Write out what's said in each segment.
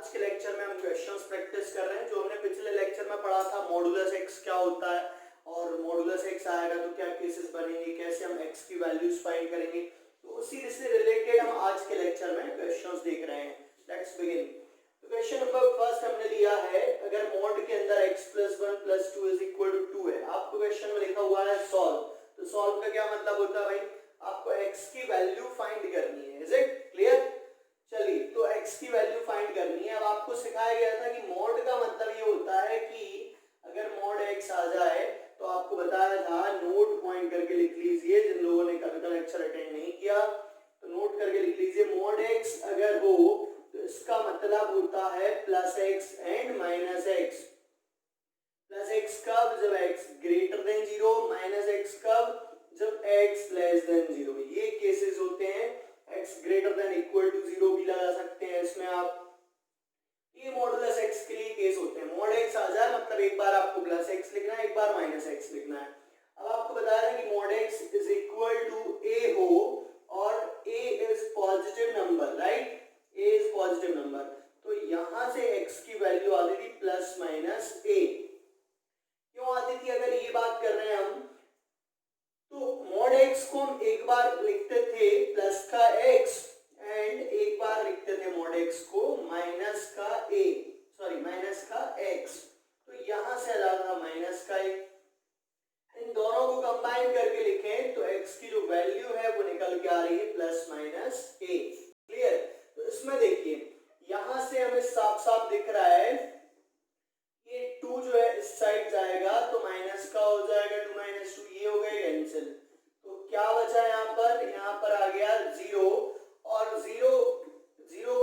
आज के लेक्चर में हम क्वेश्चंस प्रैक्टिस कर रहे हैं। जो हमने पिछले लेक्चर में पढ़ा था मॉडुलस एक्स क्या होता है और मॉडुलस एक्स आएगा तो क्या केसेस बनेंगे, कैसे हम एक्स की वैल्यूज फाइंड करेंगे, तो उसी से रिलेटेड हम आज के लेक्चर में क्वेश्चंस देख रहे हैं। Let's begin. तो क्वेश्चन नंबर फर्स्ट हमने लिया है, अगर मॉड के अंदर x + 1 + 2 = 2 है, आपको क्वेश्चन में लिखा हुआ है सॉल्व। तो सॉल्व का क्या मतलब होता है भाई, आपको x की वैल्यू फाइंड करनी है। Is it clear? चलिए, तो x की वैल्यू फाइंड करनी है। अब आपको सिखाया गया था कि मॉड का मतलब ये होता है कि अगर मॉड x आ जाए तो आपको बताया था नोट पॉइंट करके लिख लीजिए। जिन लोगों ने कल का लेक्चर अटेंड नहीं किया तो नोट करके लिख लीजिए, मॉड x अगर हो तो इसका मतलब होता है +x एंड -x। +x कब? जब x > 0, -x कब? जब x <0। ये केसेस होते हैं। x > 0 भी लगा सकते हैं इसमें आप। ये मॉडुलस x के लिए केस होते हैं। मॉड x आ जाए मतलब एक बार आपको +x लिखना है, एक बार -x लिखना है। अब आपको बताया है कि मॉड x = a हो और a is positive number, right? a is positive number, तो यहां से x की वैल्यू आ गई +-a। क्यों आती थी? अगर ये बात कर रहे हैं हम, तो मॉड x को हम एक बार लिखते थे प्लस का x एंड एक बार लिखते थे मॉड x को माइनस का x। तो यहां से लगा माइनस का a। इन दोनों को कंबाइन करके लिखें तो x की जो वैल्यू है वो निकल के आ रही है +-a। क्लियर? तो इसमें देखिए, यहां से हमें साफ साफ दिख रहा है ये 2 जो है इस साइड जाएगा तो माइनस का हो जाएगा, 2 - 2 ये हो गए कैंसिल। तो क्या बचा यहाँ पर आ गया 0, और 0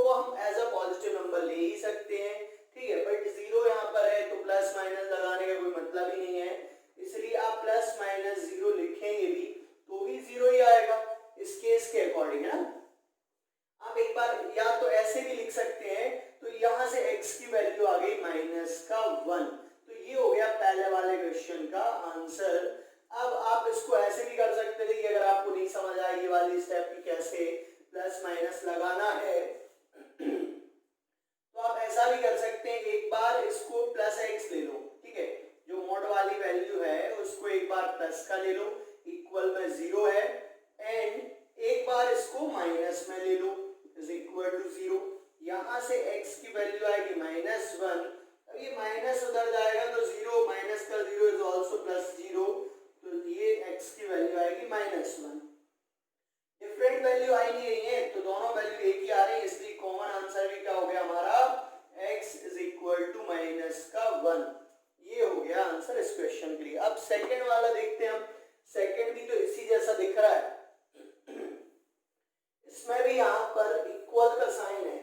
को हम एज अ पॉजिटिव नंबर ले ही सकते हैं, ठीक है। बट 0 यहाँ पर है तो प्लस माइनस लगाने का कोई मतलब ही नहीं है, इसलिए आप +-0 लिखेंगे भी तो भी 0 ही आएगा इस केस के अकॉर्डिंग, है ना। आप एक बार या तो ऐसे भी लिख सकते हैं, तो यहां से x की वैल्यू आ गई -1। तो ये हो गया पहले वाले क्वेश्चन का आंसर। अब आप इसको ऐसे भी कर सकते थे कि अगर आपको नहीं समझ आए ये वाली स्टेप की कैसे प्लस माइनस लगाना है तो आप ऐसा भी कर सकते हैं, एक बार इसको +x ले लो, ठीक है। जो मॉड वाली वैल्यू है उसको एक बार प्लस का ले लो, इक्वल में 0 है, एंड एक बार इसको माइनस में ले लो =0। यहां से x की वैल्यू आएगी -1। अब ये माइनस उधर जाएगा तो 0 माइनस का 0 इज आल्सो +0, तो ये x की वैल्यू आएगी -1। डिफरेंट वैल्यू आई नहीं रही है तो दोनों वैल्यू एक ही आ रही है, इसलिए कॉमन आंसर भी क्या हो गया हमारा x = -1। ये हो गया आंसर इस क्वेश्चन के लिए। अब सेकंड वाला देखते हैं हम। सेकंड भी तो इसी जैसा दिख रहा है, इसमें भी यहां पर इक्वल का साइन है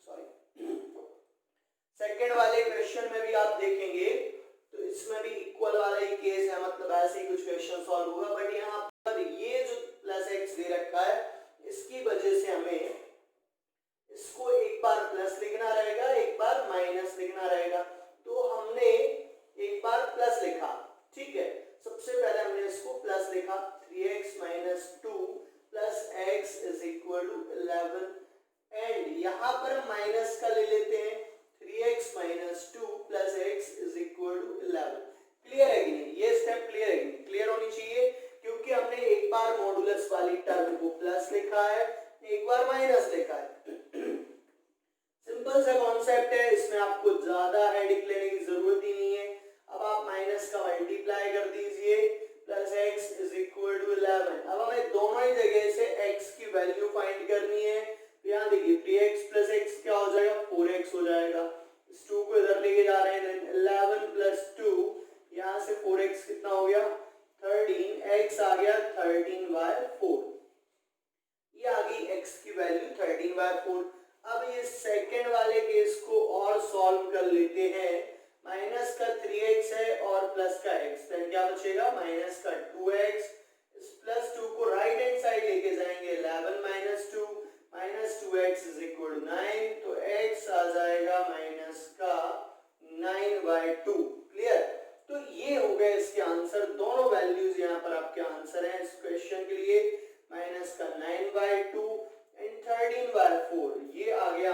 सॉरी। सेकंड वाले क्वेश्चन में भी आप देखेंगे तो इसमें भी इक्वल वाला ही केस है, मतलब ऐसे ही कुछ क्वेश्चन सॉल्व होगा। बट यहाँ पर ये जो +x दे रखा है इसकी वजह से हमें इसको एक बार प्लस लिखना रहेगा, एक बार माइनस लिखना रहेगा। तो हमने एक बार प्लस लिखा, ठीक है। सबसे पहले हमने इसको प्लस लिखा, 3x - 2 + x = 11, एंड यहाँ पर माइनस का ले लेते हैं, 3x - 2 + x = 11। क्लियर है कि नहीं? ये स्टेप क्लियर है कि नहीं? क्लियर होनी चाहिए, क्योंकि हमने एक बार मॉडुलस वाली टर्म को प्लस लिखा है, एक बार माइनस लिखा है। सिंपल सा कॉन्सेप्ट है, इसमें आपको ज्यादा हेडिक लेने की जरूरत ही नहीं है। अब आप माइनस का मल्टीप्लाई कर दीजिए, +x = 11। अब हमें दोनों ही जगह से x की वैल्यू फाइंड करनी है। तो यहाँ देखिए 3x + x क्या हो जाएगा, 4x हो जाएगा। इस 2 को इधर लेके जा रहे हैं, 11 + 2, यहाँ से 4x कितना हो गया 13, x आ गया 13/4। ये आ गई x की वैल्यू 13/4। अब ये सेकंड वाले केस को और सॉल्व कर लेते हैं। माइनस का 3x है और प्लस का x, तो क्या बचेगा -2x। इस +2 को राइट हैंड साइड लेके जाएंगे, 11 - 2 -2x = 9, तो x आ जाएगा -9/2। क्लियर? तो ये हो गए इसके आंसर। दोनों वैल्यूज यहाँ पर आपके आंसर हैं इस क्वेश्चन के लिए, -9/2 एंड 13/4। ये आ गया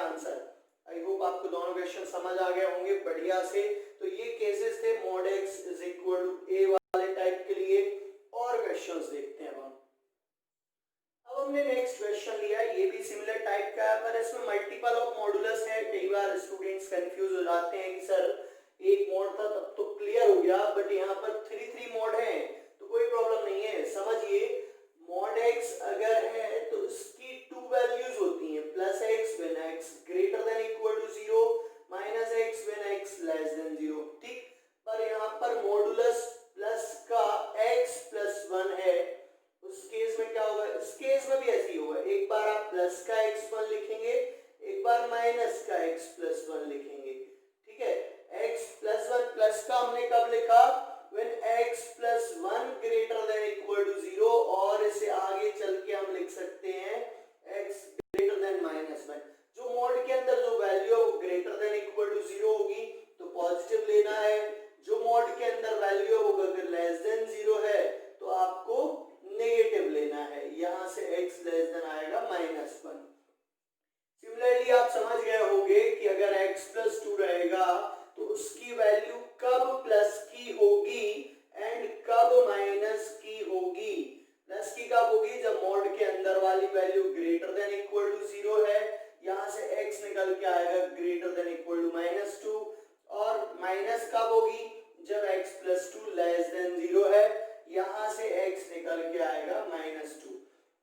समझ आ गए होंगे बढ़िया से। तो ये केसेस थे mod x is equal to a वाले टाइप के लिए। और क्वेश्चंस देखते हैं अब हमने नेक्स्ट क्वेश्चन लिया, ये भी सिमिलर टाइप का है पर इसमें मल्टीपल ऑफ मॉडुलस है। कई बार स्टूडेंट्स कंफ्यूज हो जाते हैं कि सर एक मोड था तब तो क्लियर हो गया, बट यहाँ पर 3 मोड है तो कोई प्रॉब्लम नहीं है। समझिए mod x अगर है तो इसकी 2 वैल्यूज होती हैं, plus x when x greater than equal to 0, minus x when x less than 0, ठीक। पर यहाँ पर मॉडुलस प्लस का x प्लस 1 है, उस केस में क्या होगा, इस केस में भी ऐसे ही होगा, एक बार आप प्लस का x1 लिखेंगे, एक बार माइनस का x प्लस 1 लिखेंगे, ठीक है। x प्लस 1 प्लस का हमने कब लिखा, when x plus 1 greater than equal to 0, और इसे आगे चल के हम लिख सकते हैं x ग्रेटर देन माइनस 1। जो मोड के अंदर जो वैल्यू है वो ग्रेटर देन इक्वल टू 0 होगी तो पॉजिटिव लेना है, जो मोड के अंदर वैल्यू है वो अगर लेस देन 0 है तो आपको नेगेटिव लेना है, यहां से x लेस देन आएगा -1। सिमिलरली आप समझ गए होंगे कि अगर x प्लस 2 रहेगा तो उसकी वैल्यू कब प्लस की होगी एंड कब माइनस की होगी। प्लस की कब होगी, जब मोड के अंदर वाली value greater than equal to 0 है, यहां से x निकल के आएगा ग्रेटर देन इक्वल टू -2, और माइनस कब होगी, जब x प्लस 2 लेस देन 0 है, यहां से x निकल के आएगा -2।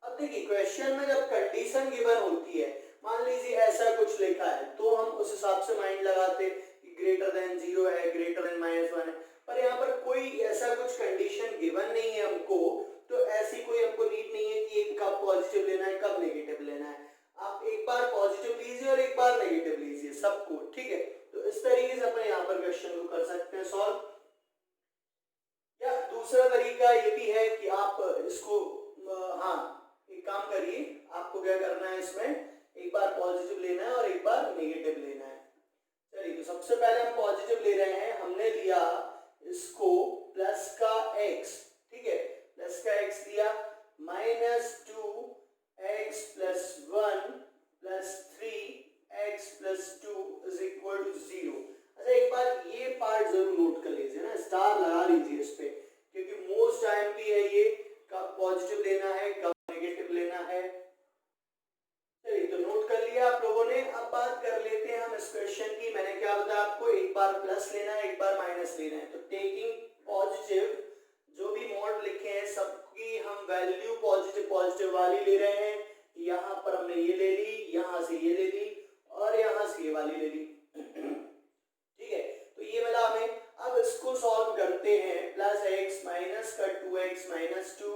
अब देखिए क्वेश्चन में जब कंडीशन गिवन होती है, मान लीजिए ऐसा कुछ लिखा है तो हम उस हिसाब से माइंड लगाते कि ग्रेटर देन 0 है, ग्रेटर देन -1 है, पर यहाँ पर कोई ऐसा कुछ कंडीशन गिवन नहीं है हमको, तो ऐसी कोई हमको नीड नहीं है कि एक कब पॉजिटिव लेना है कब नेगेटिव लेना है। आप एक बार पॉजिटिव लीजिए और एक बार नेगेटिव लीजिए सबको, ठीक है। तो इस तरीके से अपने यहाँ पर क्वेश्चन को कर सकते हैं सॉल्व। या दूसरा तरीका ये भी है कि आप इसको हाँ एक काम करिए, आपको क्या करना है, इसमें एक बार पॉजिटिव लेना है और एक बार नेगेटिव लेना है। चलिए तो सबसे पहले हम पॉजिटिव ले रहे हैं, हमने लिया इसको प्लस का x, ठीक है, प्लस का x लिया, -2x plus 1 plus 3x plus 2 is equal to 0। अच्छा एक बार ये पार्ट जरूर नोट कर लीजिए ना, स्टार लगा लीजिए इस पे, क्योंकि मोस्ट टाइम भी है ये, कब पॉजिटिव लेना है कब नेगेटिव लेना है। चलिए तो नोट कर लिया आप लोगों ने। अब बात कर लेते हैं हम इस क्वेश्चन की। मैंने क्या बताया आपको, एक बार प्लस लेना है एक बार माइनस लेना है। तो टेकिंग पॉजिटिव, जो भी मोड लिखे हैं सबकी हम वैल्यू पॉजिटिव वाली ले रहे हैं। यहाँ पर हमने ये ले ली, यहाँ से ये ले ली और यहाँ से ये वाली ले ली, ठीक है। तो ये मिला हमें। अब इसको सॉल्व करते हैं, प्लस x माइनस का 2x माइनस 2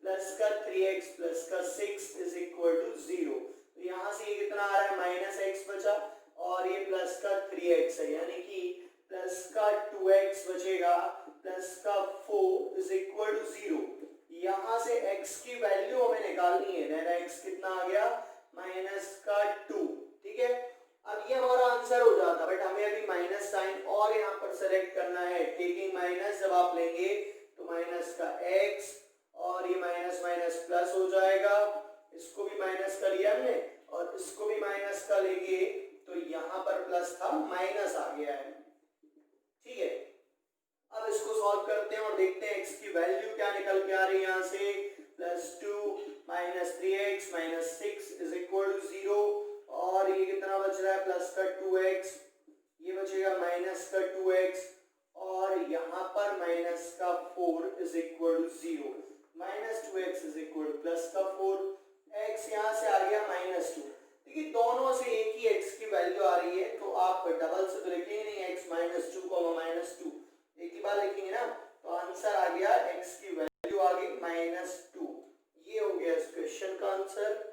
प्लस का 3x प्लस का 6 इज इक्वल टू 0। तो यहाँ से ये कितना आ रहा है, -x बचा और ये प्लस का 3x है, यानी कि प्लस का 2x बचेगा प्लस का 4 इज इक्वल टू 0। यहाँ से x की वैल्यू हमें निकालनी है, देन x कितना आ गया, -2, ठीक है। अब ये हमारा आंसर हो जाता, बट हमें अभी माइनस साइन और यहाँ पर सेलेक्ट करना है। टेकिंग माइनस जब आप लेंगे तो माइनस का x और ये माइनस माइनस प्लस हो जाएगा, इसको भी माइनस का लिया हमने और इसको भी माइनस का लेंगे तो यहाँ पर प्लस था माइनस आ गया है, ठीक है। अब इसको सॉल्व करते हैं और देखते हैं x की वैल्यू क्या निकल के आ रही है। यहाँ से +2 -3x -6 इज इक्वल टू 0 और ये कितना बच रहा है, प्लस का 2x, ये बचेगा माइनस का 2x और यहाँ पर माइनस का 4 is equal to 0। -2x is equal to plus का 4, x यहाँ से आ गया -2। देखिए दोनों से एक ही x की वैल्यू आ रही है, तो आप डबल से तो लिखेंगे नहीं, x -2, एक ही बार लिखेंगे ना, तो आंसर आ गया, x की वैल्यू आ गई -2। ये हो गया इस क्वेश्चन का आंसर।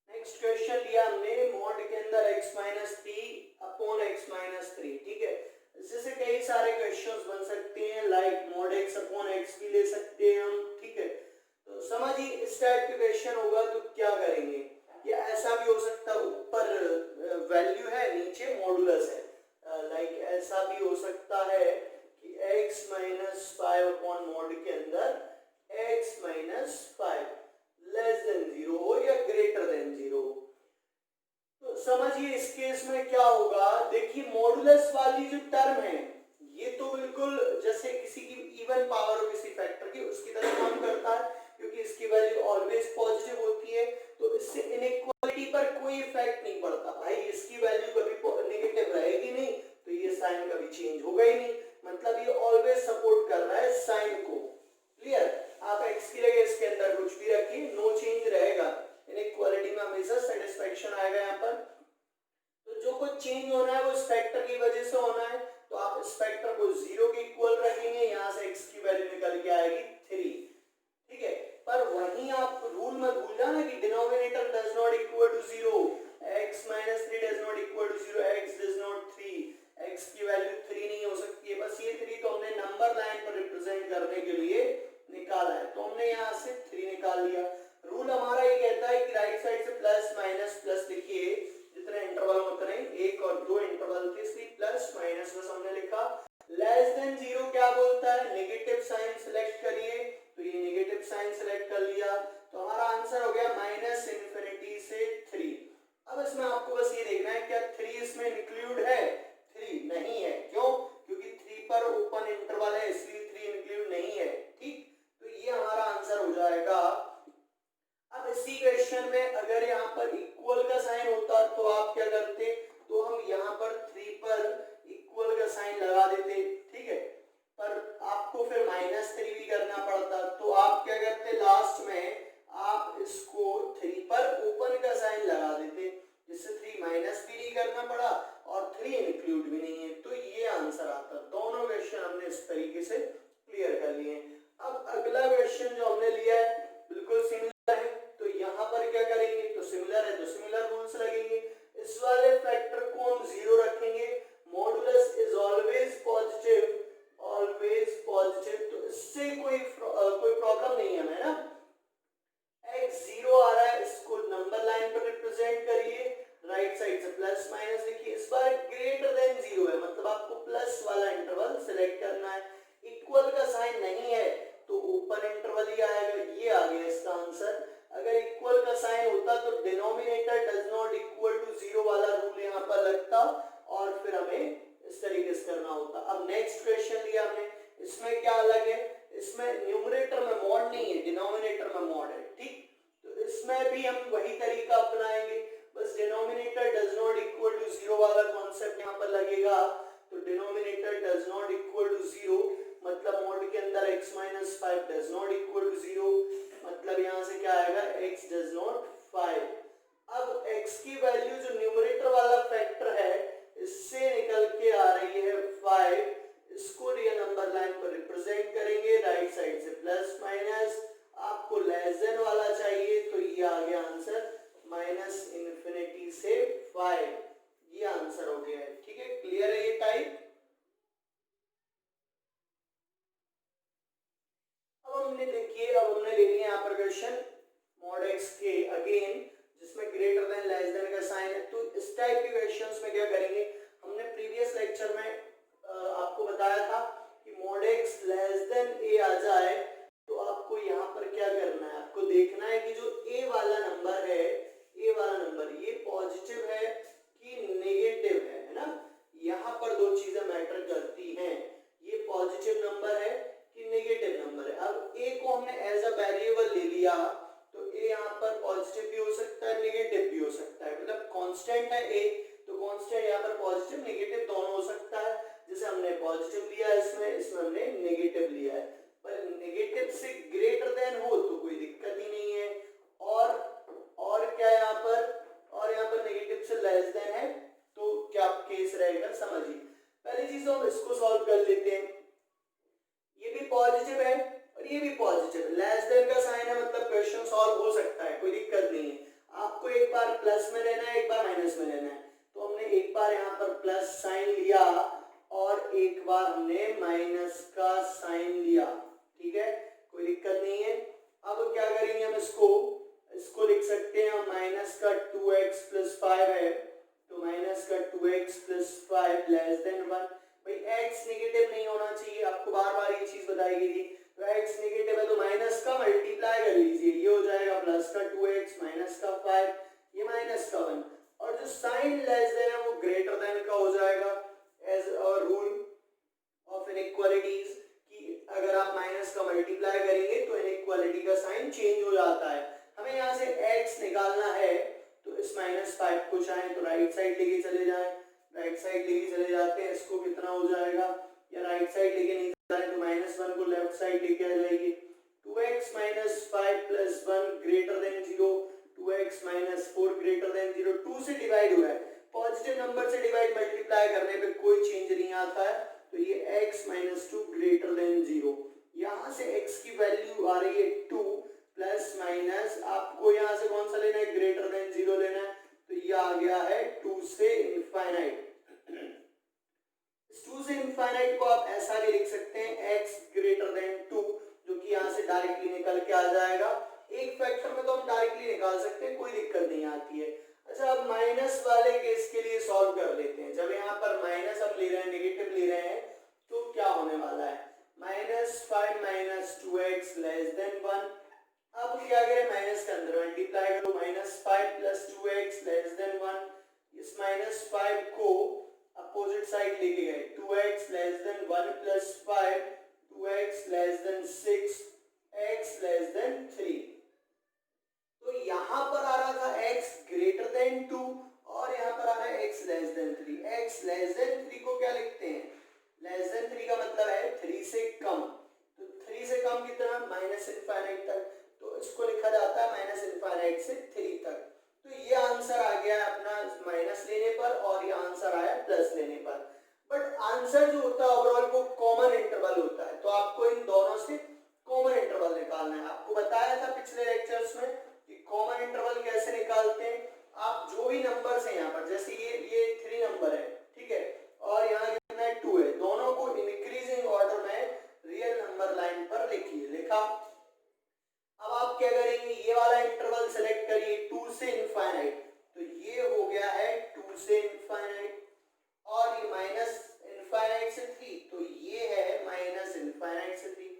नेक्स्ट क्वेश्चन लिया हमने मॉड के अंदर x-3 अपॉन x-3, ठीक है। इससे कई सारे क्वेश्चंस बन सकते हैं, like mod x upon x भी ले सकते हैं हम, ठीक है। तो समझिए इस टाइप के क्वेश्चन होगा तो क्या करेंगे, या ऐसा भी हो सकता है ऊपर वैल्यू है नीचे मॉडुलस है, लाइक ऐसा भी हो सकता है कि x-5 अपॉन मॉड के अंदर x-5 लेस देन 0 हो या ग्रेटर देन 0। तो समझिए इस केस में क्या होगा, देखिए मॉडुलस वाली जो टर्म है ये तो बिल्कुल जैसे किसी की इवन पावर हो किसी फैक्टर की उसकी तरह काम करता है, क्योंकि इसकी वैल्यू ऑलवेज पॉजिटिव होती है, तो इससे इनइक्वालिटी पर कोई इफेक्ट नहीं पड़ता। भाई इसकी वैल्यू कभी नेगेटिव रहेगी नहीं तो ये साइन कभी चेंज होगा ही नहीं, मतलब ये ऑलवेज सपोर्ट कर रहा है साइन को। क्लियर? आप x की जगह इसके अंदर कुछ भी रखिए, नो चेंज रहेगा, इनइक्वालिटी में हमेशा सेटिस्फैक्शन आएगा यहाँ पर। तो जो कुछ चेंज होना है वो इस फैक्टर की वजह से होना है, तो आप इस फैक्टर को 0 के इक्वल रखेंगे, यहाँ से x की वैल्यू निकल के आएगी 3। ठीक है, पर वहीं आप रूल मत भूल जाना कि denominator does not equal to 0, x - 3 does not equal to 0, x does not 3, x की वैल्यू 3 नहीं हो सकती है। बस ये 3 तो हमने नंबर लाइन पर रिप्रेजेंट करने के लिए निकाला है, तो हमने यहाँ से 3 निकाल लिया। रूल हमारा ये कहता है कि राइट साइड से प्लस माइनस प्लस लिखिए, जितने इंटरवल उतने 1 और 2 इंटरवल थे इसलिए प्लस माइनस बस हमने लिखा। लेस देन 0 क्या बोलता है, नेगेटिव साइन सिलेक्ट करिए, तो ये नेगेटिव साइन सिलेक्ट कर लिया, तो हमारा आंसर हो गया -∞ से 3। अब इसमें आपको बस ये देखना है क्या 3 इसमें इंक्लूड है, 3 नहीं है, क्यों? क्योंकि 3 पर ओपन इंटरवल है इसलिए 3 इंक्लूड नहीं है। ठीक, तो ये हमारा आंसर हो जाएगा। अब इसी क्वेश्चन में अगर यहाँ पर इक्वल का साइन होता तो आप क्या करते, तो हम यहाँ पर 3 पर इक्वल का साइन लगा देते। ठीक है, पर आपको फिर -3 भी करना पड़ता, तो आप क्या करते, लास्ट में आप इसको 3 पर ओपन का साइन लगा देते, जिससे 3 माइनस भी नहीं करना पड़ा और 3 इंक्लूड भी नहीं है, तो ये आंसर आता। दोनों क्वेश्चन हमने इस तरीके से क्लियर कर लिए। अब अगला क्वेश्चन जो हमने लिया है बिल्कुल सिमिलर है, तो यहाँ पर क्या करेंगे, तो सिमिलर है तो सिमिलर रूल्स लगेंगे। इस वाले फैक्टर को हम 0 रखेंगे, modulus is always positive, always positive, तो इससे कोई प्रॉब्लम नहीं है ना। x 0 आ रहा है, इसको नंबर लाइन पर रिप्रेजेंट करिए, राइट साइड से प्लस माइनस लिखिए। इस बार ग्रेटर देन 0 है, मतलब आपको प्लस वाला इंटरवल सिलेक्ट करना है। इक्वल का साइन नहीं है तो ओपन इंटरवल ही आएगा, ये आ गया इसका आंसर। अगर इक्वल का साइन होता तो denominator does not equal to 0 वाला रूल यहाँ पर लगता और फिर हमें इस तरीके से करना होता। अब नेक्स्ट क्वेश्चन लिया हमने, इसमें क्या अलग है, इसमें न्यूमरेटर में मॉड नहीं है, डिनोमिनेटर में मॉड है। ठीक, तो इसमें भी हम वही तरीका अपनाएंगे, बस denominator does not equal to 0 वाला कॉन्सेप्ट यहाँ पर लगेगा, तो denominator does not equal to 0 मतलब मॉड के अंदर x - 5 does not equal to 0, मतलब यहाँ से क्या आएगा, x डज नॉट 5। अब x की वैल्यू जो न्यूमरेटर वाला फैक्टर है इससे निकल के आ रही है 5, इसको रियल नंबर लाइन पर रिप्रेजेंट करेंगे, राइट साइड से प्लस माइनस, आपको लेस देन वाला चाहिए तो ये आ गया आंसर -∞ से 5, ये आंसर हो गया है। ठीक है, क्लियर है ये टाइप। अब हमने देखिए, अब हमने ले लिया यहाँ पर क्वेश्चन मॉड x के अगेन, जिसमें ग्रेटर देन लेस देन का साइन है, तो इस टाइप के क्वेश्चंस में क्या करेंगे, हमने प्रीवियस लेक्चर में आपको बताया था कि mod x less then a आ जाए तो आपको यहाँ पर क्या करना है, आपको देखना है कि जो a वाला नंबर है, a वाला नंबर ये पॉजिटिव है कि नेगेटिव है ना। यहाँ पर दो चीजें मैटर करती हैं, ये पॉजिटिव नंबर है कि नेगेटिव नंबर है। अब a को हमने एज अ वेरिएबल ले लिया तो a यहाँ पर पॉजिटिव भी हो सकता है नेगेटिव भी हो सकता है, मतलब कांस्टेंट है a, तो कांस्टेंट यहाँ पर पॉजिटिव नेगेटिव दोनों हो सकता है। जैसे हमने पॉजिटिव लिया इसमें हमने नेगेटिव लिया है, पर नेगेटिव से ग्रेटर देन हो तो कोई दिक्कत ही नहीं है, और क्या यहाँ पर नेगेटिव से लेस देन है तो क्या केस रहेगा, समझिए। पहली चीज तो हम इसको सॉल्व कर लेते हैं, ये भी पॉजिटिव है और ये भी पॉजिटिव, लेस देन का साइन है मतलब क्वेश्चन सॉल्व हो सकता है, कोई दिक्कत नहीं है। आपको एक बार प्लस में लेना है, एक बार माइनस में लेना है, तो हमने एक बार यहाँ पर प्लस साइन लिया और एक बार हमने माइनस का साइन लिया। ठीक है, कोई दिक्कत नहीं है। अब क्या करेंगे, हम इसको लिख सकते हैं, माइनस का 2x + 5 है तो माइनस का 2x + 5 लेस देन 1। भाई x नेगेटिव नहीं होना चाहिए, आपको बार बार ये चीज बताई गई थी, तो x नेगेटिव है तो माइनस का मल्टीप्लाई कर लीजिए, ये हो जाएगा प्लस का 2x माइनस का 5, ये माइनस का 1, और जो साइन लेस देन है वो ग्रेटर देन का हो जाएगा as a rule of inequalities कि अगर आप माइनस का मल्टीप्लाई करेंगे तो इनइक्वालिटी का साइन चेंज हो जाता है। हमें यहाँ से x निकालना है तो इस -5 को चाहे तो राइट साइड लेके चले जाए, राइट साइड लेके चले जाते हैं, इसको कितना हो जाएगा, या राइट साइड लेके नहीं जाए तो -1 को लेफ्ट साइड लेके आ जाएगी। 2x - 5 + 1 greater then 0, 2x - 4 greater than 0, 2 से डिवाइड हुआ है, पॉजिटिव नंबर से डिवाइड मल्टीप्लाई करने पे कोई चेंज नहीं आता है, तो ये x - 2 ग्रेटर देन 0। यहाँ से x की वैल्यू आ रही है 2 प्लस माइनस, आपको यहाँ से कौन सा लेना है, ग्रेटर देन 0 लेना है, तो ये आ गया है 2 से इनफाइनाइट। 2 से इनफाइनाइट को आप ऐसा भी लिख सकते हैं x ग्रेटर देन 2, जो कि यहाँ से डायरेक्टली निकल के आ जाएगा। एक फैक्टर में तो हम डायरेक्टली निकाल सकते हैं, कोई दिक्कत नहीं आती है। अच्छा, अब माइनस वाले केस के लिए सॉल्व कर लेते हैं। जब यहाँ पर माइनस हम ले रहे हैं, नेगेटिव ले रहे हैं, तो क्या होने वाला है, -5 - 2x < 1। अब क्या करें, माइनस के अंदर मल्टीप्लाई करो, -5 + 2x < 1। इस -5 को अपोजिट साइड लेके गए, 2x < 1 + 5, 2x < 6, x < 3। तो यहाँ पर आ रहा था x ग्रेटर देन 2 और यहाँ पर आ रहा है x < 3। x < 3 को क्या लिखते हैं, <3 का मतलब है 3 से कम, तो 3 से कम कितना, -इनफाइनाइट तक, तो इसको लिखा जाता है -इनफाइनाइट से 3 तक। तो ये आंसर आ गया है अपना माइनस लेने पर, और ये आंसर आया प्लस लेने पर। बट आंसर जो होता है ओवरऑल वो कॉमन इंटरवल होता है, तो आपको इन दोनों से कॉमन इंटरवल निकालना है। आपको बताया था पिछले लेक्चर्स में कि कॉमन इंटरवल कैसे निकालते हैं। आप जो भी नंबर्स हैं यहाँ पर, जैसे ये 3 नंबर है, ठीक है, और यहाँ कितना है 2 है, दोनों को इंक्रीजिंग ऑर्डर में रियल नंबर लाइन पर लिखिए। लिखा। अब आप क्या करेंगे, ये वाला इंटरवल सेलेक्ट करिए 2 से इनफाइनाइट, तो ये हो गया है 2 से इनफाइनाइट, और ये -इनफाइनाइट से 3, तो ये है -इनफाइनाइट से 3।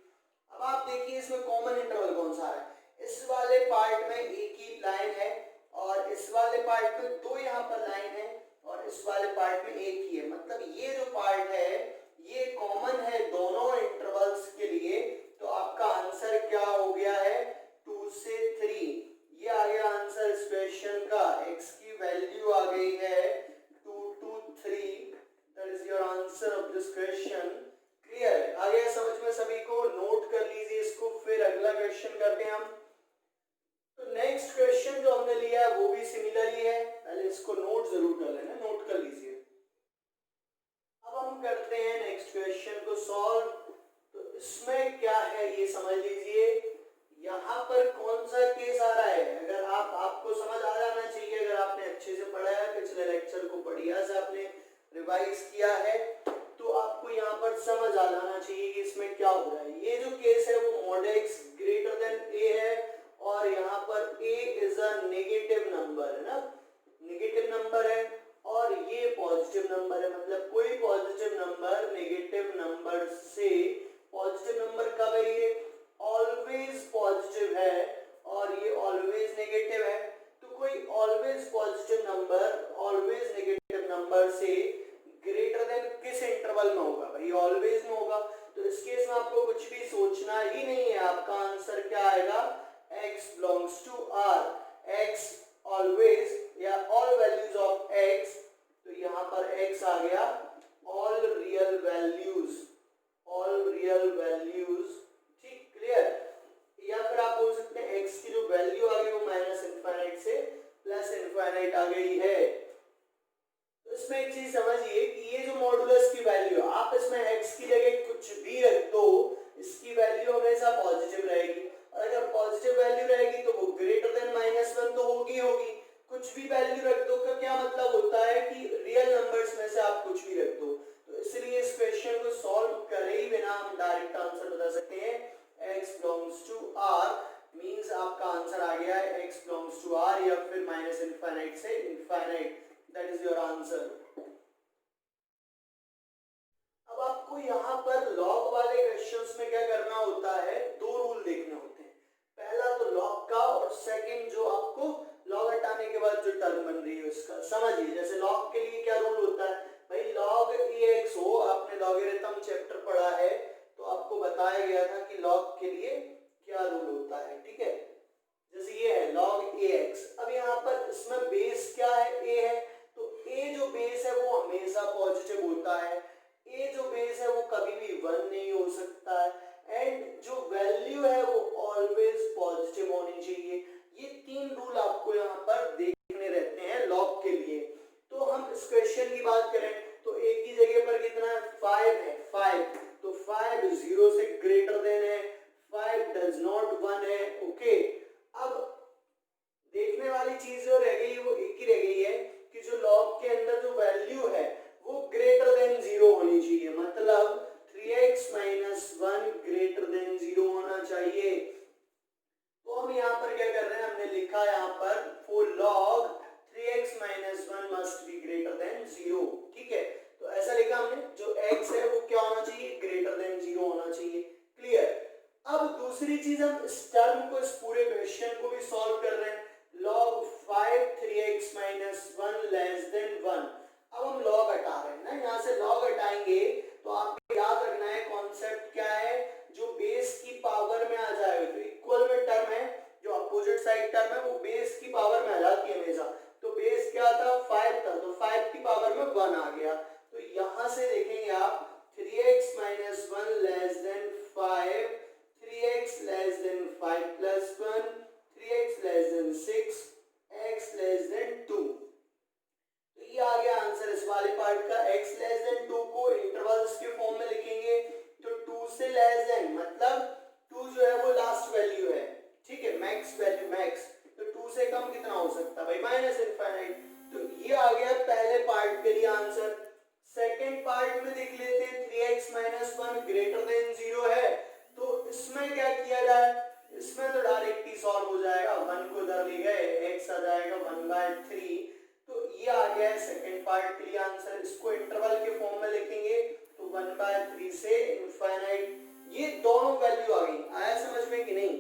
अब आप देखिए इसमें कॉमन इंटरवल कौन सा है, इस वाले पार्ट में एक ही लाइन है, और इस वाले पार्ट में 2 यहाँ पर लाइन है, और इस वाले पार्ट में एक ही है, मतलब ये जो पार्ट है ये कॉमन है दोनों इंटरवल्स के लिए। तो आपका आंसर क्या हो गया है, 2 से 3। ये आ गया आंसर इस क्वेश्चन का। x की वैल्यू आ गई है 2 to 3, that is your answer of this question. Clear है, आ गया समझ में सभी को, नोट कर लीजिए इसको, फिर अगला क्वेश्चन करते हैं हम। तो नेक्स्ट क्वेश्चन जो हमने लिया है वो भी सिमिलर ही है, पहले इसको नोट जरूर कर लेना, नोट कर लीजिए। अब हम करते हैं नेक्स्ट क्वेश्चन को सॉल्व। तो इसमें क्या है ये समझ लीजिए, यहाँ पर कौन सा केस आ रहा है, अगर आपको समझ आ जाना चाहिए, अगर आपने अच्छे से पढ़ा है, पिछले लेक्चर को बढ़िया से आपने रिवाइज किया है, तो आपको यहाँ पर समझ आ जाना चाहिए कि इसमें क्या हो रहा है। ये जो केस है वो mod x greater then a है, और यहाँ पर a is a negative number है ना, नेगेटिव नंबर है, और ये पॉजिटिव नंबर है, मतलब कोई पॉजिटिव नंबर नेगेटिव नंबर से, पॉजिटिव नंबर कब है, ये ऑलवेज पॉजिटिव है, और ये ऑलवेज नेगेटिव है। तो कोई always positive number always negative number से ग्रेटर देन किस इंटरवल में होगा, भाई ऑलवेज में होगा। तो इस केस में आपको कुछ भी सोचना ही नहीं है, आपका आंसर क्या आएगा, x belongs to R, x always या all values of x, तो यहाँ पर x आ गया all real values, ठीक, क्लियर। या फिर आप बोल सकते हैं x की जो वैल्यू आ गई वो -इनफाइनाइट से +इनफाइनाइट आ गई है। तो इसमें एक चीज समझिए कि ये जो मॉडुलस की वैल्यू, आप इसमें x की जगह कुछ भी रख दो, इसकी वैल्यू हमेशा पॉजिटिव रहेगी, और अगर पॉजिटिव वैल्यू रहेगी तो वो ग्रेटर देन -1 तो होगी। कुछ भी वैल्यू रख दो का क्या मतलब होता है कि रियल नंबर्स में से आप कुछ भी रख दो। तो इसलिए इस क्वेश्चन को सॉल्व करे ही बिना हम डायरेक्ट आंसर बता सकते हैं, x belongs to R means आपका आंसर आ गया है x belongs to R, या फिर -इनफाइनाइट से infinite, that is your answer. अब आपको यहाँ पर लॉग वाले क्वेश्चंस में क्या करना होता है, 2 रूल देखने होते हैं। पहला तो लॉग का, और सेकंड जो आपको लॉग हटाने के बाद जो टर्म बन रही है उसका समझिए। जैसे लॉग के लिए क्या रूल होता है भाई, लॉग ax हो, आपने लॉगरिथम चैप्टर पढ़ा है तो आपको बताया गया था कि लॉग के लिए क्या रूल होता है, ठीक है। जैसे ये है log ax, अब यहाँ पर इसमें बेस क्या है, a है, तो a जो बेस है वो हमेशा पॉजिटिव होता है, a जो बेस है वो कभी भी 1 नहीं हो सकता है, एंड जो वैल्यू है वो ऑलवेज पॉजिटिव होनी चाहिए। ये 3 रूल आपको यहाँ पर देखने रहते हैं लॉग के लिए। तो हम इस क्वेश्चन की बात करें तो a की जगह पर कितना है, 5 है, 5, तो 5 0 से ग्रेटर देन है, 5 डज नॉट 1 है, ओके। अब देखने वाली चीज जो रह गई वो एक ही रह गई है कि जो लॉग के अंदर जो वैल्यू है वो ग्रेटर देन 0 होनी चाहिए, मतलब 3x - 1 ग्रेटर देन 0 होना चाहिए। तो हम यहाँ पर क्या कर रहे हैं, हमने लिखा यहाँ पर for log 3x - 1 must be greater than 0, ठीक है। तो ऐसा लिखा हमने, जो x है वो क्या होना चाहिए, ग्रेटर देन 0 होना चाहिए, क्लियर। अब दूसरी चीज, हम इस टर्म को, इस पूरे क्वेश्चन को भी सॉल्व कर रहे हैं, log 5 3x - 1 लेस देन 1। अब हम लॉग हटा रहे हैं ना, यहाँ से लॉग हटाएंगे तो आपको याद रखना है कॉन्सेप्ट क्या है, जो बेस की पावर में आ जाएगा, तो इक्वल में टर्म है, जो अपोजिट साइड टर्म है वो बेस की पावर में आ जाती है हमेशा। तो बेस क्या था, 5 था, तो 5 की पावर में 1 आ गया। तो यहाँ से देखेंगे आप 3x - 1 less than 5, 3x less than 5 plus 1, 3x less than 6, x less then 2। तो ये आ गया आंसर इस वाले पार्ट का। x लेस देन 2 को इंटरवल्स के फॉर्म में लिखेंगे, तो 2 से लेस देन मतलब 2 जो है वो लास्ट वैल्यू है, ठीक है, मैक्स वैल्यू, मैक्स, तो 2 से कम कितना हो सकता है भाई, माइनस इनफाइनाइट। तो ये आ गया पहले पार्ट के लिए आंसर। सेकंड पार्ट में देख लेते हैं, 3x - 1 ग्रेटर देन 0 है, तो इसमें क्या किया जाए, इसमें तो डायरेक्ट ही सॉल्व हो जाएगा, 1 को इधर ले गए, x आ जाएगा 1/3। तो ये आ गया है सेकंड पार्ट के लिए आंसर। इसको इंटरवल के फॉर्म में लिखेंगे तो 1/3 से इनफाइनाइट, ये दोनों वैल्यू आ गई। आया समझ में कि नहीं,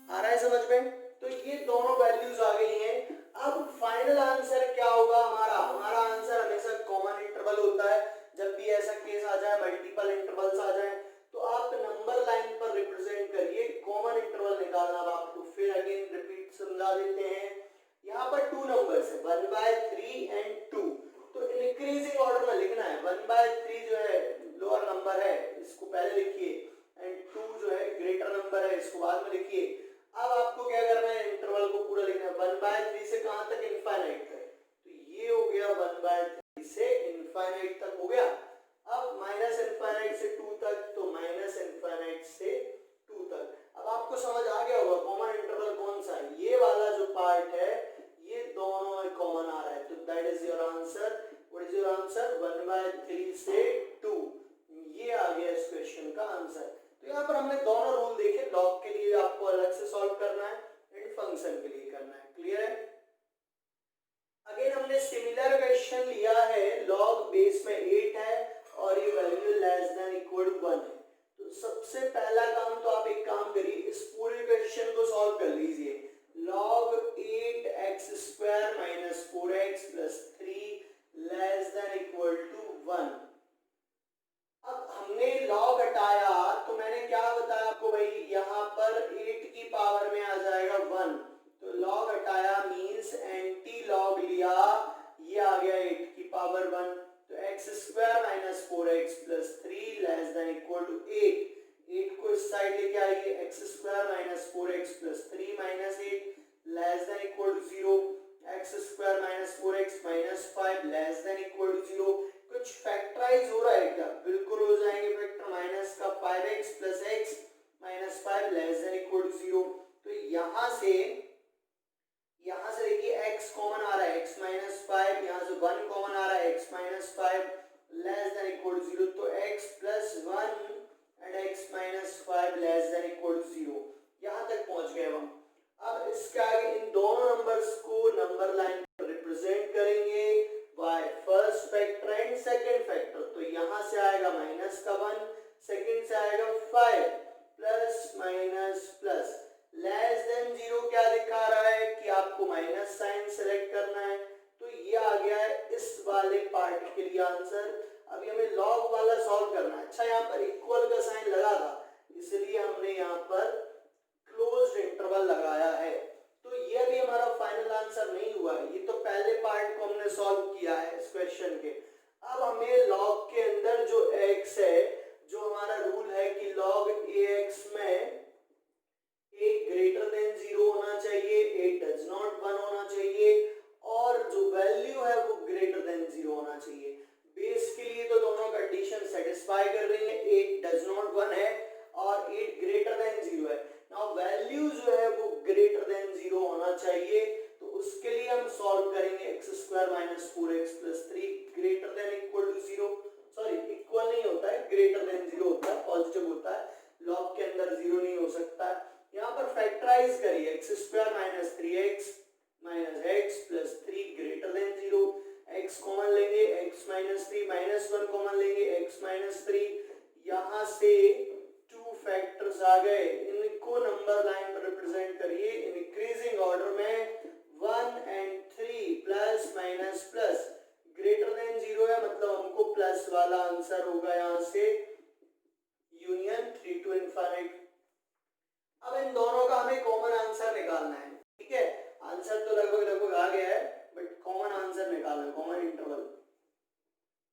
आ रहा है समझ में? तो ये दोनों वैल्यूज आ गई हैं। अब फाइनल आंसर क्या होगा हमारा, हमारा आंसर हमेशा कॉमन इंटरवल होता है। जब भी ऐसा केस आ जाए, मल्टीपल इंटरवल्स आ जाए, तो आप नंबर लाइन पर रिप्रेजेंट करिए, कॉमन इंटरवल निकालना। अब आपको फिर अगेन रिपीट समझा देते हैं। यहाँ पर 2 नंबर्स है, 1/3 एंड 2, तो इंक्रीजिंग ऑर्डर में लिखना है। 1/3 जो है लोअर नंबर है, इसको पहले लिखिए, एंड 2 जो है ग्रेटर नंबर है, इसको बाद में लिखिए। अब आपको क्या करना है, इंटरवल को पूरा लिखना है, 1/3 से कहां तक, इनफाइनाइट तक। तो ये हो गया 1/3 से इनफाइनाइट तक हो गया। अब माइनस इनफाइनाइट से 2 तक, तो माइनस इनफाइनाइट से 2 तक। अब आपको समझ आ गया होगा कॉमन इंटरवल कौन सा है, ये वाला जो पार्ट है, ये दोनों कॉमन आ रहा है, तो that is your answer. What is your answer, 1/3 से 2, ये आ गया इस क्वेश्चन का आंसर। तो यहाँ पर हमने दोनों रूल देखे, लॉग के लिए आपको अलग से सॉल्व करना है एंड फंक्शन के लिए करना है, क्लियर है। अगेन हमने सिमिलर क्वेश्चन लिया है, लॉग बेस में 8 है और ये वैल्यू लेस देन इक्वल 1 है। तो सबसे पहला काम तो आप एक काम करिए, इस पूरे क्वेश्चन को सॉल्व कर लीजिए। log 8x² - 4x + 3 less than equal to 1। अब हमने लॉग हटाया तो मैंने क्या बताया आपको भाई, यहाँ पर 8 की पावर में आ जाएगा 1, तो लॉग हटाया मींस एंटी लॉग लिया, ये आ गया 8 की पावर 1, तो x² - 4x + 3 less than equal to 8। 8 को इस साइड लेके आइए, x² - 4x + 3 - 8 less than equal to 0, x² - 4x - 5 less than equal to 0। कुछ फैक्टराइज हो रहा है क्या, बिल्कुल हो जाएंगे फैक्टर, माइनस का 5x + x - 5 less than equal to 0। तो यहाँ से देखिए x कॉमन आ रहा है, x - 5, यहाँ से 1 कॉमन आ रहा है, x - 5 less than equal to 0, तो x + 1 and x - 5 less than equal to 0, यहाँ तक पहुंच गए हम। अब इसके आगे इन दोनों नंबर्स को नंबर लाइन पर रिप्रेजेंट करेंगे by first factor and second factor. तो यहाँ से आएगा माइनस का 1, सेकंड से आएगा 5, plus minus plus, less than 0 क्या दिखा रहा है कि तो ये आ गया है इस वाले पार्ट के लिए आंसर। अभी हमें लॉग वाला सॉल्व करना है। अच्छा, यहाँ पर इक्वल का साइन लगा था, इसलिए हमने यहाँ पर क्लोज्ड इंटरवल लगाया है। तो ये भी हमारा फाइनल आंसर नहीं हुआ है, ये तो पहले पार्ट को हमने सॉल्व किया है इस क्वेश्चन के। अब हमें लॉग के अंदर जो x है, जो हमारा रूल है कि log ax में a ग्रेटर देन 0 होना चाहिए, a डज नॉट 1 होना चाहिए, और जो वैल्यू है वो ग्रेटर देन 0 होना चाहिए। बेस के लिए तो दोनों कंडीशन सेटिस्फाई कर रही है, 8 डज नॉट 1 है और 8 ग्रेटर देन 0 है। नाउ वैल्यू जो है वो ग्रेटर देन 0 होना चाहिए, तो उसके लिए हम सॉल्व करेंगे x² - 4x + 3 greater than equal to 0। Sorry, equal नहीं होता है, ग्रेटर देन 0 होता है, पॉजिटिव होता है, लॉग के अंदर 0 नहीं हो सकता है। यहाँ पर फैक्टराइज करिए, x² - 3x - x + 3 greater then 0। x common लेंगे, x - 3 -1 कॉमन लेंगे, x - 3, यहाँ से 2 फैक्टर्स आ गए, इनको नंबर लाइन पर रिप्रेजेंट करिए इन इंक्रीजिंग ऑर्डर में 1 और 3 plus minus plus greater than 0 है, मतलब हमको प्लस वाला आंसर होगा यहाँ से यूनियन 3 to infinite। अब इन दोनों का हमें कॉमन आंसर निकालना है, ठीक है। आंसर तो लगभग आ गया है, बट कॉमन आंसर निकालना है, कॉमन इंटरवल।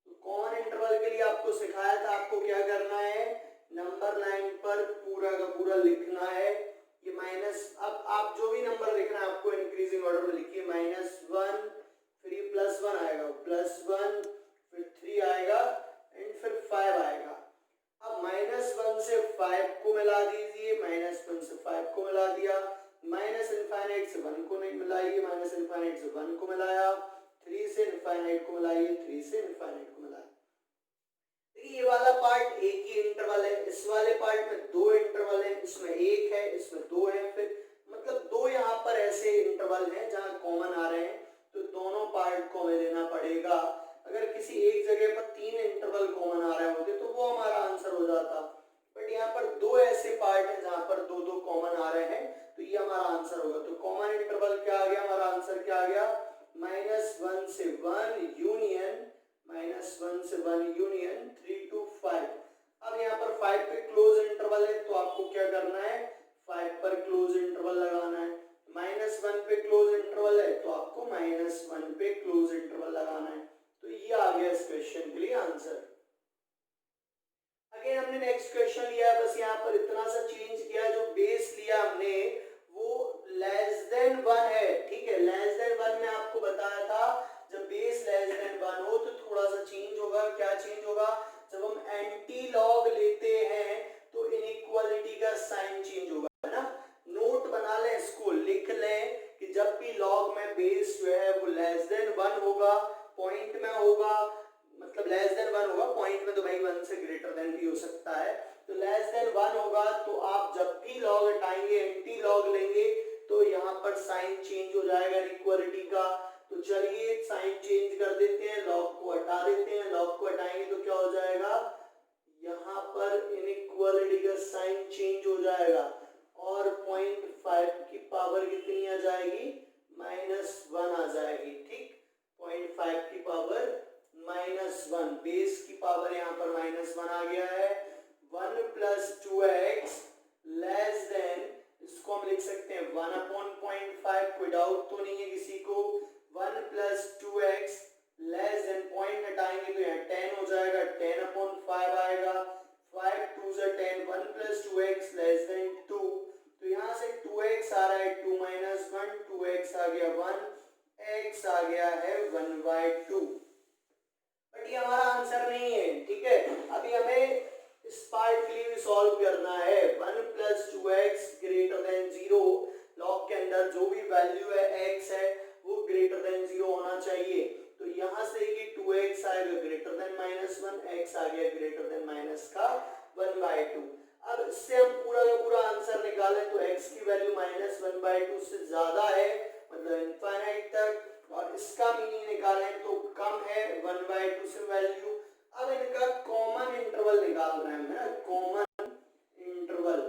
तो कॉमन इंटरवल के लिए आपको सिखाया था, आपको क्या करना है, नंबर लाइन पर पूरा का पूरा लिखना है। ये माइनस, अब आप जो भी नंबर लिख रहे हैं आपको इंक्रीजिंग ऑर्डर में लिखिए, -1, फिर ये +1 आएगा, +1, फिर 3 आएगा एंड फिर 5 आएगा। अब -1 से 5 को मिला दीजिए, -1 से 5 को मिला दिया, -∞ से 1 को नहीं मिलाइए, -∞ से 1 को मिलाया, 3 से ∞ को मिलाइए, 3 से ∞ को मिलाया। ये वाला पार्ट एक ही इंटरवल है, इस वाले पार्ट में 2 इंटरवल है, इसमें 1 है, इसमें 2 है, फिर मतलब 2 यहाँ पर ऐसे इंटरवल हैं जहाँ कॉमन आ रहे हैं, तो दोनों पार्ट को हमें लेना पड़ेगा। अगर किसी एक जगह पर 3 इंटरवल कॉमन आ रहे होते तो वो हमारा आंसर हो जाता, बट यहाँ पर 2 ऐसे पार्ट हैं जहाँ पर 2 कॉमन आ रहे हैं, तो ये हमारा आंसर होगा। तो कॉमन इंटरवल क्या आ गया, हमारा आंसर क्या आ गया, -1 से 1 यूनियन, -1 से 1 यूनियन 3 to 5। अब यहाँ पर 5 पे क्लोज इंटरवल है, तो आपको क्या करना है, 5 पर क्लोज इंटरवल लगाना है। -1 पे क्लोज इंटरवल है, तो आपको -1 पे क्लोज इंटरवल लगाना है। तो ये आ गया इस क्वेश्चन के लिए आंसर। अगेन हमने नेक्स्ट क्वेश्चन लिया है, बस यहाँ पर इतना सा चेंज किया, जो बेस लिया हमने वो <<1 है, ठीक है। <1 में आपको बताया था जब बेस <1 हो तो थोड़ा सा चेंज होगा। क्या चेंज होगा, जब हम एंटी लॉग लेते हैं तो इनइक्वालिटी का साइन चेंज होगा, है ना। नोट बना लें, इसको लिख लें कि जब भी लॉग में बेस जो है वो <1 होगा, पॉइंट में होगा, मतलब <1 होगा, पॉइंट में तो भाई 1 से ग्रेटर देन भी हो सकता है, तो <1 होगा तो आप जब भी लॉग हटाएंगे, एंटी लॉग लेंगे, तो यहाँ पर साइन चेंज हो जाएगा इनइक्वालिटी का। तो चलिए साइन चेंज कर देते हैं, लॉग को हटा देते हैं, लॉग को हटाएंगे तो क्या हो जाएगा, यहाँ पर इनइक्वालिटी का साइन चेंज हो जाएगा और 0.5 की पावर कितनी आ जाएगी, -1 आ जाएगी, ठीक। 0.5 की पावर -1, बेस की पावर यहाँ पर -1 आ गया है। 1 + 2x लेस देन, इसको हम लिख सकते हैं 1/0.5, कोई डाउट तो नहीं है किसी को। 1 + 2x लेस देन, पॉइंट हटाएंगे तो यहाँ 10 हो जाएगा, 10/5 आएगा, 5 2 × 10, 1 + 2x लेस देन 2, तो यहाँ से 2x आ रहा है, 2 - 1, 2x आ गया 1, x आ गया है 1/2। बट ये हमारा आंसर नहीं है, ठीक है। अभी हमें इस पार्ट के लिए भी सॉल्व करना है। 1 + 2x ग्रेटर देन 0, लॉग के अंदर जो भी वैल्यू है x है वो ग्रेटर देन 0 होना चाहिए। तो यहाँ से कि 2x आएगा ग्रेटर देन -1, x आ गया ग्रेटर देन -1/2। अब इससे हम पूरा का पूरा आंसर निकालें तो x की वैल्यू -1/2 से ज्यादा है, मतलब इनफाइनाइट तक, और इसका मीनिंग निकालें तो कम है 1/2 से वैल्यू। अब इनका कॉमन इंटरवल निकाल रहे हैं, ना कॉमन इंटरवल।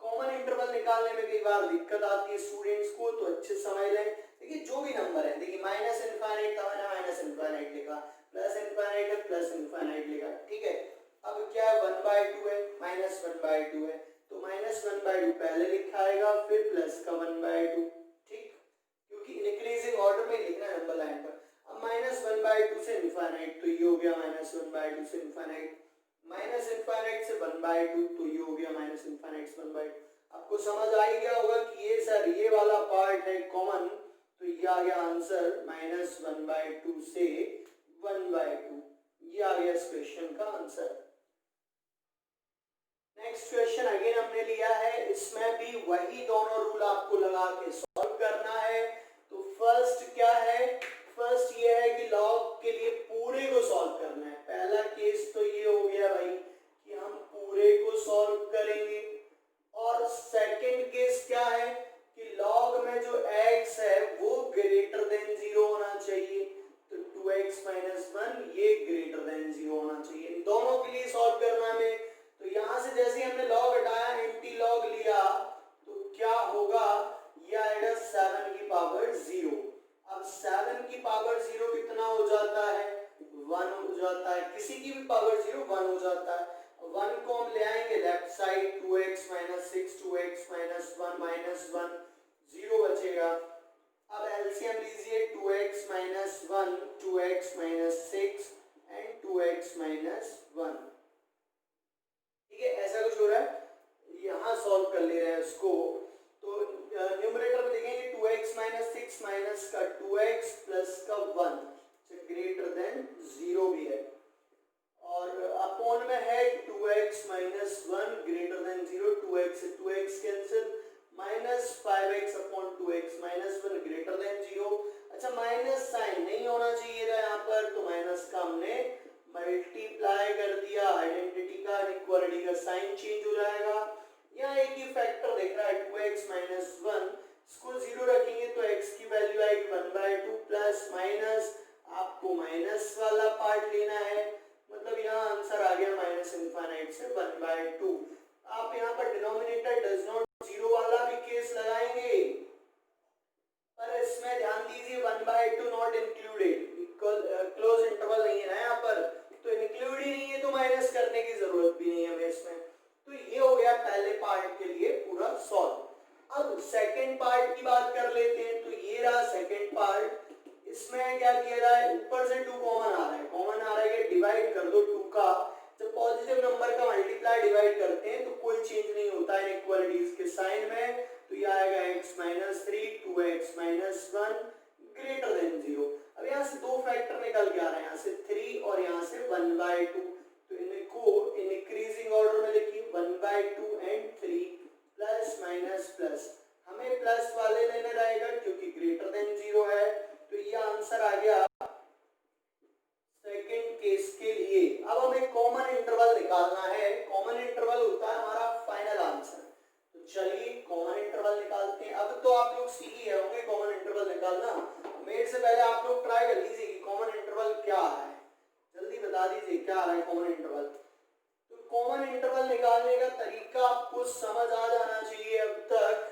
कॉमन इंटरवल निकालने में कई बार दिक्कत आती है स्टूडेंट्स को, तो अच्छे समझ लें। देखिए जो भी नंबर 1/2 पहले लिखा आएगा, फिर प्लस का 1/2, ठीक, क्योंकि इंक्रीजिंग ऑर्डर में लिखना है नंबर लाइन पर। अब -1/2 से इनफाइनाइट, तो ये हो गया -1/2 से इनफाइनाइट, माइनस इनफाइनाइट से 1/2, तो ये हो गया माइनस इनफाइनाइट से 1/2। आपको समझ आ ही गया होगा कि ये सर ये वाला पार्ट है कॉमन, तो ये आ गया आंसर -1/2 से 1/2, ये आ गया इस क्वेश्चन का आंसर। नेक्स्ट क्वेश्चन अगेन हमने लिया है, इसमें भी वही दोनों रूल आपको लगा के सॉल्व करना है। तो फर्स्ट क्या है, फर्स्ट ये है कि लॉग के लिए पूरे को सॉल्व करना है। पहला केस तो ये हो गया भाई कि हम पूरे को सॉल्व करेंगे, और सेकंड केस क्या है कि लॉग में जो x है वो ग्रेटर देन 0 होना चाहिए, तो 2x - 1 ये ग्रेटर देन 0 होना चाहिए। इन दोनों के लिए सॉल्व करना है। तो यहां से जैसे ही हमने लॉग हटाया, एंटी लॉग लिया, तो क्या होगा, ये आएगा 7 की पावर 0। अब 7 की पावर 0 कितना हो जाता है, 1 हो जाता है, किसी की भी पावर 0 1 हो जाता है। 1 को हम ले आएंगे लेफ्ट साइड, 2x - 6, 2x - 1 - 0 बचेगा। अब एलसीएम लीजिए, 2x - 1, 2x - 6 एंड 2x - 1, ठीक है, ऐसा कुछ हो रहा है। यहाँ सॉल्व कर ले रहे हैं इसको, तो न्यूमरेटर में देखेंगे 2x - 6 माइनस का 2x प्लस का 1 ग्रेटर देन 0 भी है, और अपॉन में है 2x - 1 ग्रेटर देन 0, 2x से 2x cancel, -5x upon 2x - 1 greater then 0। अच्छा, माइनस साइन नहीं होना चाहिए था यहाँ पर, तो माइनस का हमने मल्टीप्लाई कर दिया, आइडेंटिटी का इक्वालिटी का साइन चेंज हो जाएगा। यहाँ एक ही फैक्टर दिख रहा है 2x - 1, इसको 0 रखेंगे तो x की वैल्यू आएगी 1/2 प्लस माइनस, आपको माइनस वाला पार्ट लेना है, मतलब यहाँ आंसर आ गया माइनस इनफाइनाइट से 1/2। आप यहाँ पर डिनोमिनेटर डज नॉट 0 वाला भी केस लगाएंगे, पर इसमें ध्यान दीजिए 1/2 नॉट इंक्लूडेड, क्लोज इंटरवल नहीं है ना यहाँ पर, तो इंक्लूड ही नहीं है तो माइनस करने की जरूरत भी नहीं है हमें इसमें। तो ये हो गया पहले पार्ट के लिए पूरा सॉल्व। अब सेकंड पार्ट की बात कर लेते हैं, तो ये रहा सेकंड पार्ट। इसमें क्या किया रहा है, ऊपर से 2 कॉमन आ रहा है, कॉमन आ रहा है कि डिवाइड कर दो 2 का, जब पॉजिटिव नंबर का मल्टीप्लाई डिवाइड करते हैं तो कोई चेंज नहीं होता है इनइक्वालिटीज के साइन में, तो ये आएगा x - 3, 2x - 1 ग्रेटर देन 0। अब यहाँ से दो फैक्टर निकल के आ रहे हैं, यहाँ से 3 और यहाँ से 1/2, तो इनको इंक्रीजिंग ऑर्डर में लिखिए 1/2 एंड 3 प्लस माइनस प्लस, हमें प्लस वाले लेने रहेगा क्योंकि ग्रेटर देन 0 है, तो ये आंसर आ गया सेकंड केस के लिए। अब हमें कॉमन इंटरवल निकालना है, कॉमन इंटरवल होता है हमारा फाइनल आंसर, तो चलिए कॉमन इंटरवल निकालते हैं। अब तो आप लोग सीख ही होंगे कॉमन इंटरवल निकालना, मेरे से पहले आप लोग ट्राई कर लीजिए कि कॉमन इंटरवल क्या है, जल्दी बता दीजिए क्या आ रहा है कॉमन इंटरवल। तो कॉमन इंटरवल निकालने का तरीका आपको समझ आ जाना चाहिए अब तक।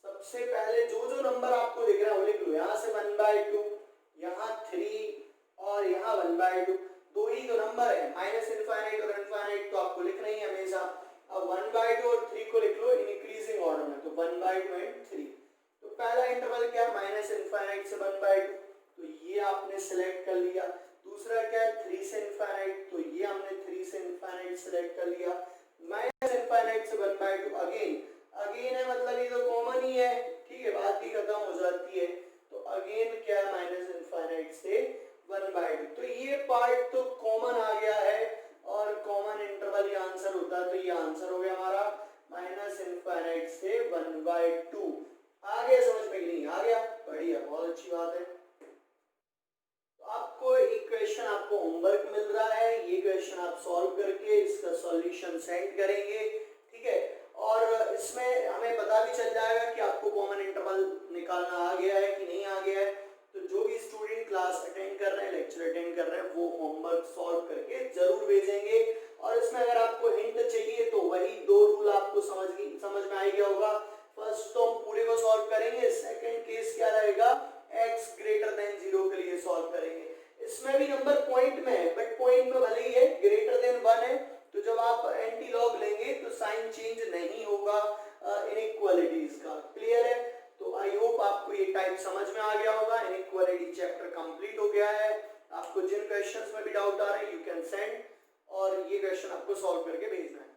सबसे पहले जो जो नंबर आपको दिख रहा है वो लिख लो, यहाँ से 1/2, यहाँ 3 और यहाँ 1/2, दो ही तो नंबर है, माइनस इनफाइनाइट और इनफाइनाइट, तो आपको लिखना ही हमेशा। अब 1/2 और 3 को लिख लो इंक्रीजिंग ऑर्डर में, तो 1/2 एंड 3। तो पहला इंटरवल क्या है, माइनस इनफाइनाइट से 1/2, तो ये आपने सिलेक्ट कर लिया। दूसरा क्या है, 3 से इनफाइनाइट, तो ये हमने 3 से इनफाइनाइट सिलेक्ट कर लिया। माइनस इनफाइनाइट से 1/2 अगेन है, मतलब ये तो कॉमन ही है, ठीक है, बात ही खत्म हो जाती है। तो अगेन क्या है, माइनस इनफाइनाइट से 1/2, तो ये पार्ट तो कॉमन आ गया है, और कॉमन इंटरवल ये आंसर होता है, तो ये आंसर हो गया हमारा माइनस इनफाइनाइट से 1/2। आ गया समझ में कि नहीं आ गया, बढ़िया, बहुत अच्छी बात है। तो आपको एक क्वेश्चन आपको होमवर्क मिल रहा है, ये क्वेश्चन आप सॉल्व करके इसका सॉल्यूशन सेंड करेंगे, ठीक है, और इसमें हमें पता भी चल जाएगा कि आपको कॉमन इंटरवल निकालना आ गया है कि नहीं आ गया है। तो जो भी स्टूडेंट क्लास अटेंड कर रहे हैं, लेक्चर अटेंड कर रहे हैं, वो होमवर्क सॉल्व करके जरूर भेजेंगे। और इसमें अगर आपको हिंट चाहिए तो वही 2 रूल आपको समझ में आ गया होगा। फर्स्ट तो हम पूरे को सॉल्व करेंगे, सेकंड केस क्या रहेगा, x ग्रेटर देन 0 के लिए सॉल्व करेंगे। इसमें भी नंबर पॉइंट में है, बट पॉइंट में भले ही है ग्रेटर देन 1 है, तो जब आप एंटी लॉग लेंगे तो साइन चेंज नहीं होगा इनइक्वालिटीज का। क्लियर है? तो आई होप आपको ये टाइप समझ में आ गया होगा। इनइक्वालिटी चैप्टर कंप्लीट हो गया है। आपको जिन क्वेश्चंस में भी डाउट आ रहे हैं यू कैन सेंड, और ये क्वेश्चन आपको सॉल्व करके भेजना है।